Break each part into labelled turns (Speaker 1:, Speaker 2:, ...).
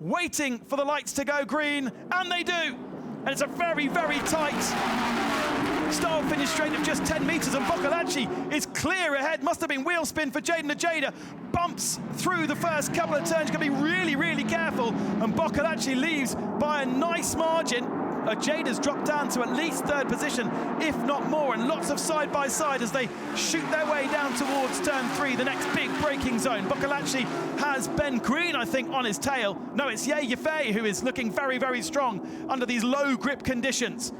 Speaker 1: waiting for the lights to go green, and they do. And it's a very, very tight start finish straight of just 10 meters, and Boccolacci is clear ahead. Must have been wheel spin for Jaden Ajeda. Bumps through the first couple of turns, gonna be really, really careful, and Boccolacci leaves by a nice margin. Ajeda's dropped down to at least third position, if not more, and lots of side-by-side as they shoot their way down towards turn 3, the next big braking zone. Boccolacci has Ben Green, I think, on his tail. No, it's Ye Yifei who is looking very, very strong under these low grip conditions.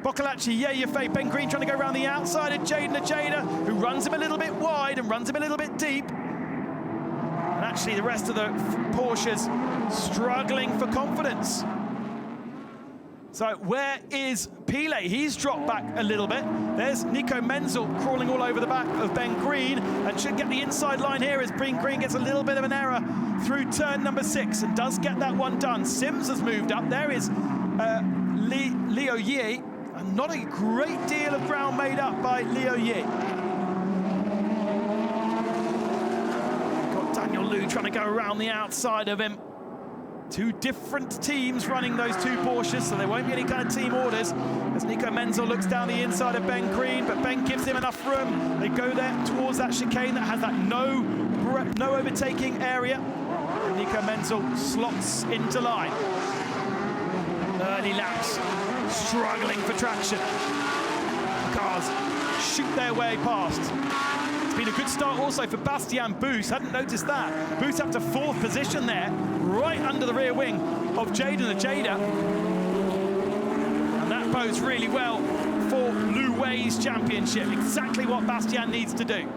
Speaker 1: Boccolacci, Ye Yifei, Ben Green trying to go around the outside of Jaden Ajeda, who runs him a little bit wide and runs him a little bit deep. And actually the rest of the Porsches struggling for confidence. So where is Pile? He's dropped back a little bit. There's Nico Menzel crawling all over the back of Ben Green and should get the inside line here as Ben Green gets a little bit of an error through turn number 6 and does get that one done. Sims has moved up. There is Leo Ye, and not a great deal of ground made up by Leo Ye. Got Daniel Liu trying to go around the outside of him. Two different teams running those two Porsches, so there won't be any kind of team orders as Nico Menzel looks down the inside of Ben Green, but Ben gives him enough room. They go there towards that chicane that has that no overtaking area. And Nico Menzel slots into line. Early laps, struggling for traction. Cars shoot their way past. It's been a good start also for Bastian Boos. Hadn't noticed that. Boos up to 4th position there, right under the rear wing of Jaden Ajeda. And that bodes really well for Lu Wei's championship. Exactly what Bastian needs to do.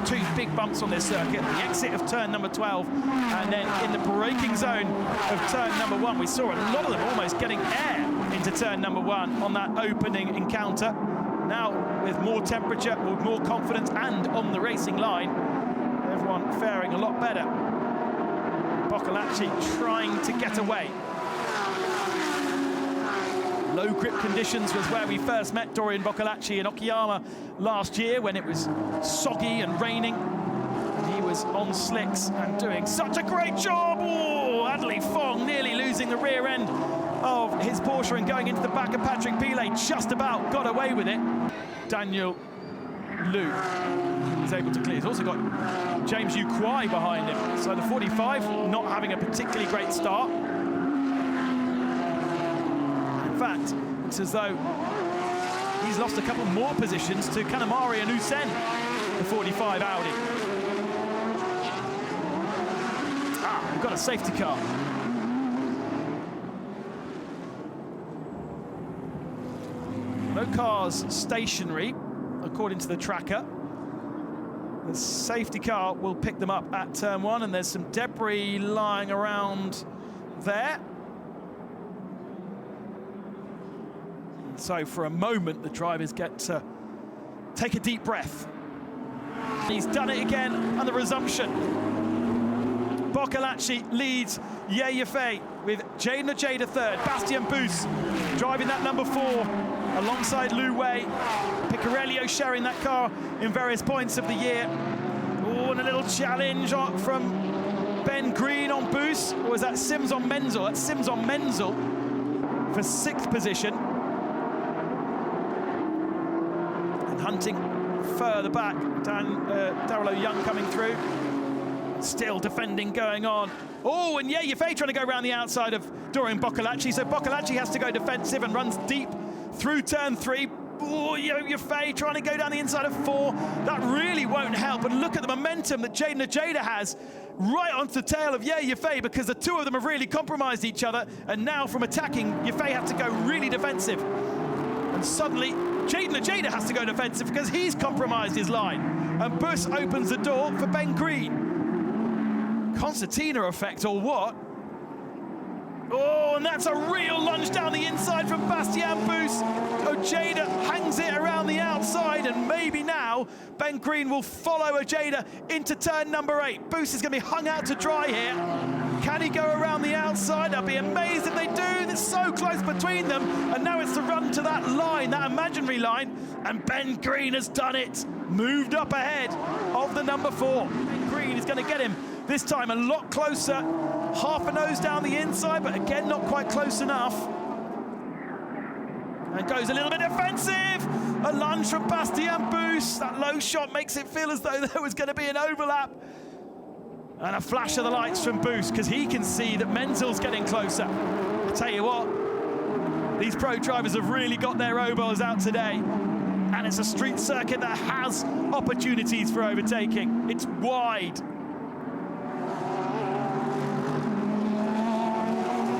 Speaker 1: Two big bumps on this circuit, the exit of turn number 12, and then in the braking zone of turn number 1. We saw a lot of them almost getting air into turn number 1 on that opening encounter. Now, with more temperature, with more confidence, and on the racing line, everyone faring a lot better. Boccolacci trying to get away. Low grip conditions was where we first met Dorian Boccolacci in Okayama last year when it was soggy and raining. He was on slicks and doing such a great job. Oh, Adley Fong nearly losing the rear end of his Porsche and going into the back of Patrick Pile, just about got away with it. Daniel Liu is able to clear. He's also got James Yu Kwai behind him. So the 45 not having a particularly great start. In fact, it's as though he's lost a couple more positions to Kanamari and Hussein, the 45 Audi. We've got a safety car. No cars stationary, according to the tracker. The safety car will pick them up at turn 1, and there's some debris lying around there. And so for a moment, the drivers get to take a deep breath. He's done it again on the resumption. Boccolacci leads Ye Yifei with Jaden Ajeda 3rd. Bastian Boos driving that number 4 alongside Lu Wei. Picarello sharing that car in various points of the year. Oh, and a little challenge from Ben Green on Boos. Or is that Sims on Menzel? That's Sims on Menzel for 6th position. And hunting further back, Darrell Young coming through. Still defending going on. Oh, and Ye Yifei trying to go around the outside of Dorian Boccolacci. So Boccolacci has to go defensive and runs deep through turn 3. Oh, Ye Yifei trying to go down the inside of 4. That really won't help. And look at the momentum that Jaden Ajeda has right onto the tail of Ye Yifei, because the two of them have really compromised each other. And now from attacking, Yifei has to go really defensive. And suddenly, Jaden Ajeda has to go defensive because he's compromised his line. And Bus opens the door for Ben Green. Concertina effect or what? Oh, and that's a real lunge down the inside from Bastian Boos. Ajeda hangs it around the outside, and maybe now Ben Green will follow Ajeda into turn number 8. Boos is going to be hung out to dry here. Can he go around the outside? I'd be amazed if they do. It's so close between them, and now it's the run to that line, that imaginary line, and Ben Green has done it. Moved up ahead of the number 4. Ben Green is going to get him This time a lot closer, half a nose down the inside, but again, not quite close enough. And goes a little bit defensive. A lunge from Bastien Bus. That low shot makes it feel as though there was going to be an overlap. And a flash of the lights from Bus, because he can see that Menzel's getting closer. I tell you what, these pro drivers have really got their oboes out today. And it's a street circuit that has opportunities for overtaking. It's wide.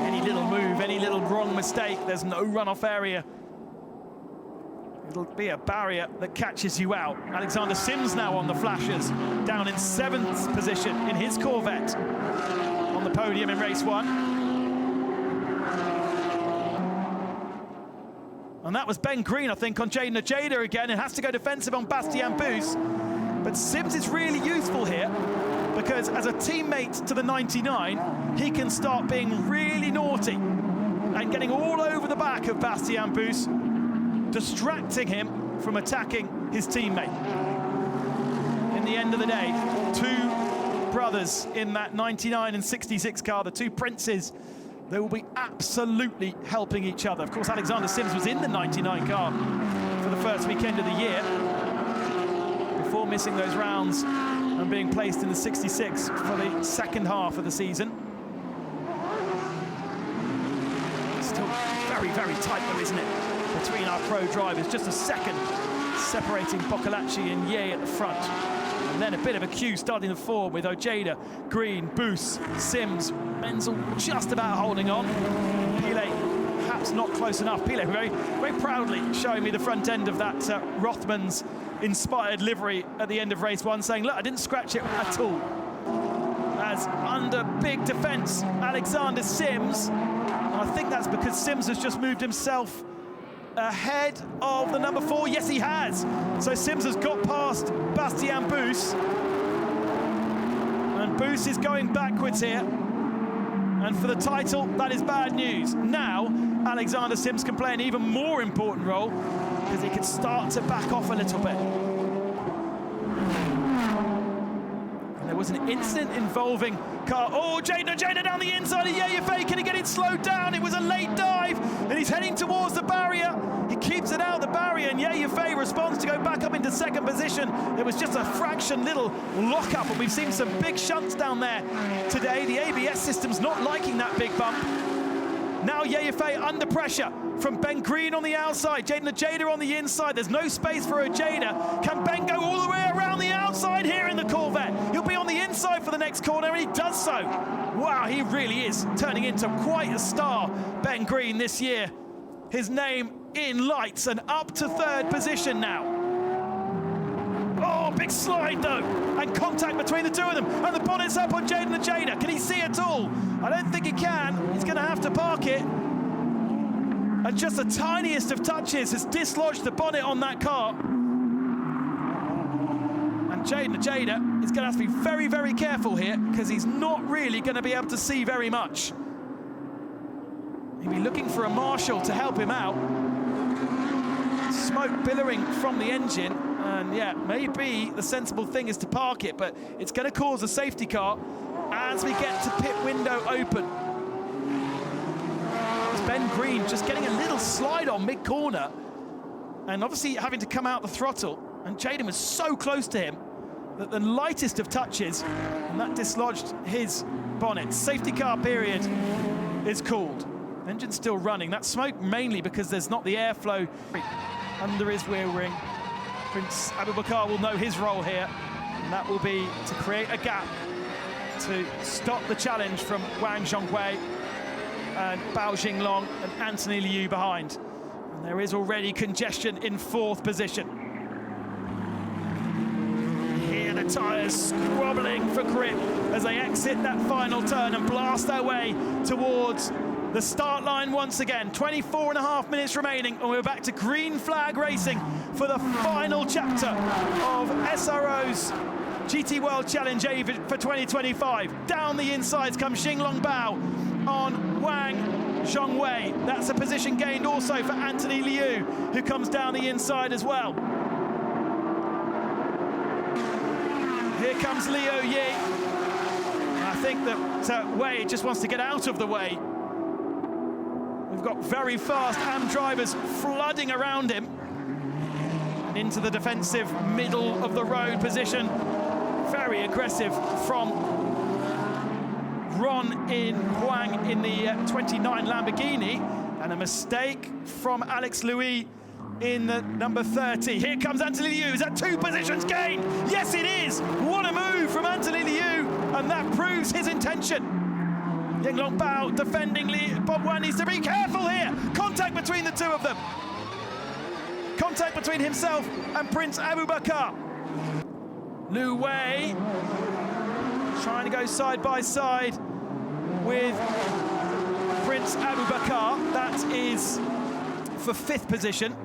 Speaker 1: Any little move, any little wrong mistake, there's no runoff area. It'll be a barrier that catches you out. Alexander Sims now on the flashers, down in 7th position in his Corvette on the podium in race 1. And that was Ben Green, I think, on Jaden Ajeda again. It has to go defensive on Bastien Bus. But Sims is really useful here because as a teammate to the 99, he can start being really naughty and getting all over the back of Bastien Bus, distracting him from attacking his teammate. In the end of the day, 2 brothers in that 99 and 66 car, the 2 princes, they will be absolutely helping each other. Of course, Alexander Sims was in the 99 car for the first weekend of the year before missing those rounds and being placed in the 66 for the second half of the season. Still very, very tight though, isn't it, between our pro drivers. Just a second separating Boccolacci and Ye at the front. And then a bit of a queue starting to form with Ojeda, Green, Bus, Sims, Menzel just about holding on. Pilet perhaps not close enough. Pilet very, very proudly showing me the front end of that Rothmans inspired livery at the end of race 1, saying, look, I didn't scratch it at all. As under big defense, Alexander Sims, and I think that's because Sims has just moved himself ahead of the number 4. Yes, he has. So Sims has got past Bastien Bus. And Bus is going backwards here. And for the title, that is bad news. Now, Alexander Sims can play an even more important role because he can start to back off a little bit. And there was an incident involving car. Oh, Jada down the inside of Yefe. Can he get it slowed down? It was a late dive, and he's heading towards the barrier. He keeps it out the barrier, and Yefe responds to go back up into 2nd position. There was just a fraction little lock-up, and we've seen some big shunts down there today. The ABS system's not liking that big bump. Now Yefe under pressure from Ben Green on the outside, Jaden Ojeda on the inside. There's no space for Ojeda. Can Ben go all the way around the outside here in the Corvette? He'll be on the inside for the next corner, and he does so. Wow, he really is turning into quite a star, Ben Green, this year. His name in lights and up to 3rd position now. Oh, big slide though, and contact between the 2 of them, and the bonnet's up on Jaden Ojeda. Can he see at all? I don't think he can. He's going to have to park it. And just the tiniest of touches has dislodged the bonnet on that car. And Jaden Ojeda is going to have to be very, very careful here because he's not really going to be able to see very much. He'll be looking for a marshal to help him out. Smoke billowing from the engine, and yeah, maybe the sensible thing is to park it, but it's going to cause a safety car as we get to pit window open. It's Ben Green just getting a little slide on mid-corner, and obviously having to come out the throttle, and Jaden was so close to him that the lightest of touches, and that dislodged his bonnet. Safety car period is called. Engine's still running. That smoke mainly because there's not the airflow under his wheel ring. Prince Abubakar will know his role here, and that will be to create a gap to stop the challenge from Wang Zhongwei and Bao Jinglong and Anthony Liu behind. And there is already congestion in 4th position. Here the tyres squabbling for grip as they exit that final turn and blast their way towards the start line once again. 24.5 minutes remaining, and we're back to green flag racing for the final chapter of SRO's GT World Challenge for 2025. Down the insides comes Xinglong Bao on Wang Zhongwei. That's a position gained also for Anthony Liu, who comes down the inside as well. Here comes Liu Yi. I think that Wei just wants to get out of the way. We've got very fast AM drivers flooding around him. And into the defensive middle of the road position. Very aggressive from Ron in Huang in the 29 Lamborghini. And a mistake from Alex Louis in the number 30. Here comes Anthony Liu. Is that 2 positions gain? Yes, it is. What a move from Anthony Liu. And that proves his intention. Yinglong Bao defending Bob Wan needs to be careful here. Contact between the two of them. Contact between himself and Prince Abubakar. Lu Wei trying to go side by side with Prince Abubakar. That is for 5th position.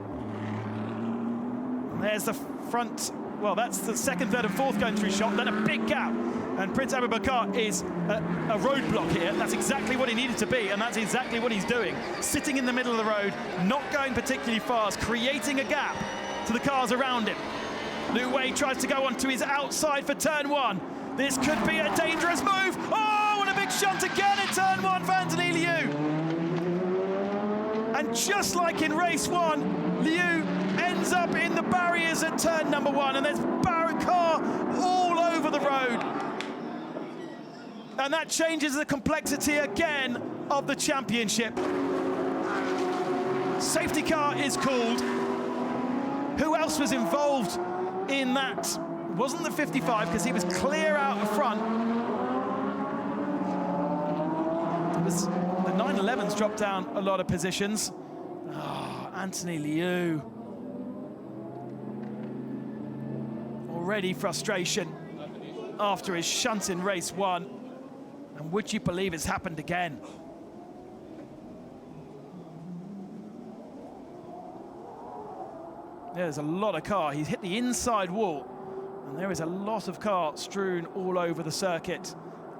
Speaker 1: And there's the front, well, that's the 2nd, 3rd and 4th going through shot, then a big gap. And Prince Abubakar is a roadblock here. That's exactly what he needed to be, and that's exactly what he's doing. Sitting in the middle of the road, not going particularly fast, creating a gap to the cars around him. Lu Wei tries to go onto his outside for turn 1. This could be a dangerous move. Oh, and a big shunt again in turn 1 for Anthony Liu. And just like in race 1, Liu ends up in the barriers at turn number 1, and there's car all over the road. And that changes the complexity again of the championship. Safety car is called. Who else was involved in that? It wasn't the 55, because he was clear out front. It was the 911s dropped down a lot of positions. Oh, Anthony Liu. Already frustration after his shunt in race 1. And would you believe it's happened again? There's a lot of car. He's hit the inside wall. And there is a lot of car strewn all over the circuit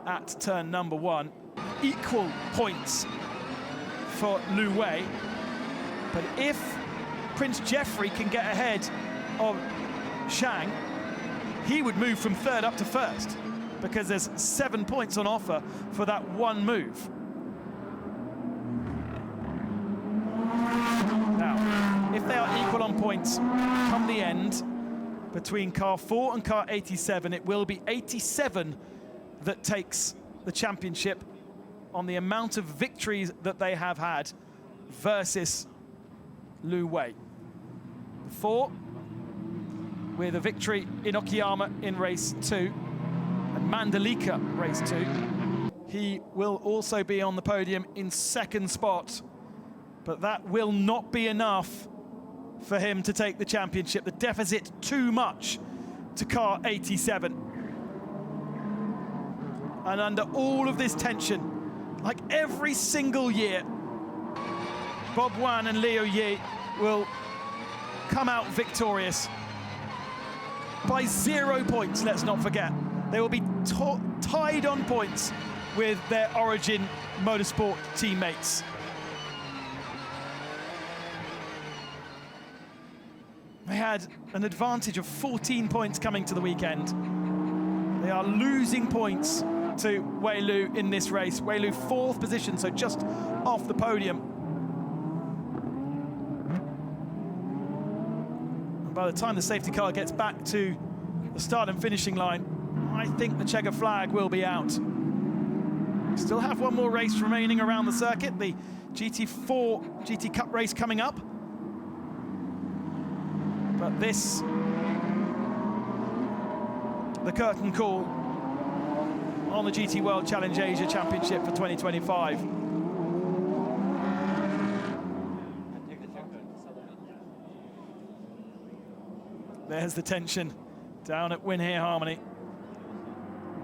Speaker 1: at turn number 1. Equal points for Lu Wei. But if Prince Jeffrey can get ahead of Shang, he would move from 3rd up to 1st, because there's 7 points on offer for that one move. Now, if they are equal on points come the end, between car 4 and car 87, it will be 87 that takes the championship on the amount of victories that they have had versus Lu Wei. 4 with a victory in Okayama in race 2. And Mandalika race 2. He will also be on the podium in 2nd spot, but that will not be enough for him to take the championship. The deficit too much to car 87. And under all of this tension, like every single year, Bob Wan and Liu Yi will come out victorious by 0 points, let's not forget. They will be tied on points with their Origin Motorsport teammates. They had an advantage of 14 points coming to the weekend. They are losing points to Wei Lu in this race. Wei Lu 4th position, so just off the podium. And by the time the safety car gets back to the start and finishing line, I think the checkered flag will be out. Still have one more race remaining around the circuit, the GT4 GT Cup race coming up. But this, the curtain call on the GT World Challenge Asia Championship for 2025. There's the tension down at Win Here Harmony.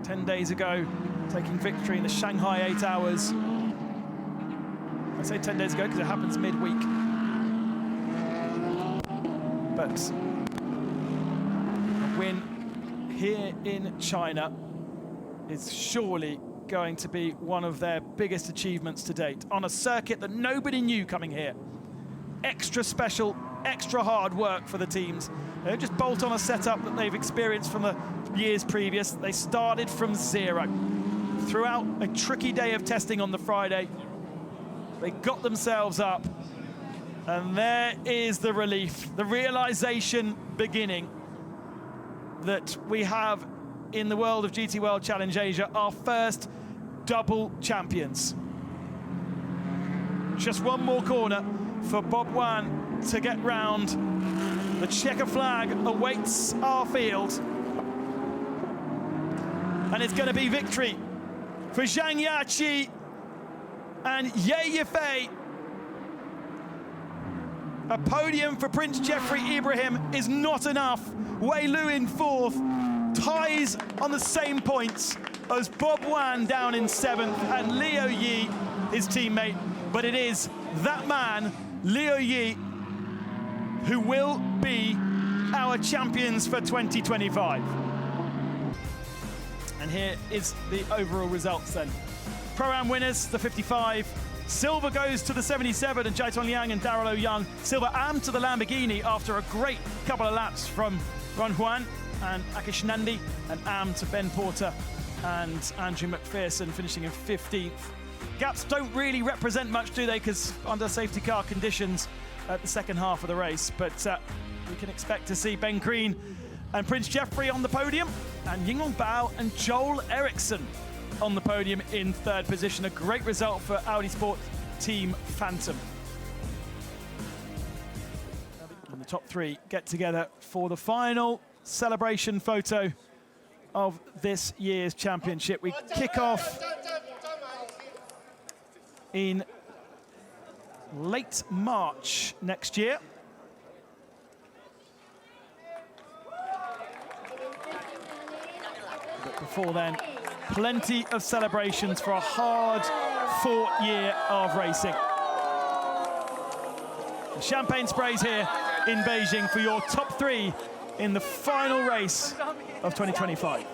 Speaker 1: 10 days ago, taking victory in the Shanghai 8 Hours. I say 10 days ago because it happens midweek. But a win here in China is surely going to be one of their biggest achievements to date on a circuit that nobody knew coming here. Extra special, extra hard work for the teams. They don't just bolt on a setup that they've experienced from the years previous. They started from 0. throughout a tricky day of testing on the Friday. They got themselves up, and there is the relief, the realization beginning that we have in the world of GT World Challenge Asia our first double champions. Just one more corner for Bob Wan to get round. The checker flag awaits our field. And it's going to be victory for Zhang Yaqi and Ye Yifei. A podium for Prince Jeffrey Ibrahim is not enough. Wei Lu in fourth, ties on the same points as Bob Wan down in seventh, and Liu Yi, his teammate. But it is that man, Liu Yi, who will be our champions for 2025. And here is the overall results then. Pro-Am winners, the 55. Silver goes to the 77 and Jiatong Liang and Darrell O'Young. Silver Am to the Lamborghini after a great couple of laps from Ron Huan and Akish Nandi, and Am to Ben Porter and Andrew McPherson finishing in 15th. Gaps don't really represent much, do they? Because under safety car conditions at the second half of the race. But we can expect to see Ben Green and Prince Jeffrey on the podium, and Yinglong Bao and Joel Eriksson on the podium in third position. A great result for Audi Sport Team Phantom. And the top three get together for the final celebration photo of this year's championship. We kick off in late March next year. But before then, plenty of celebrations for a hard-fought year of racing. The champagne sprays here in Beijing for your top three in the final race of 2025.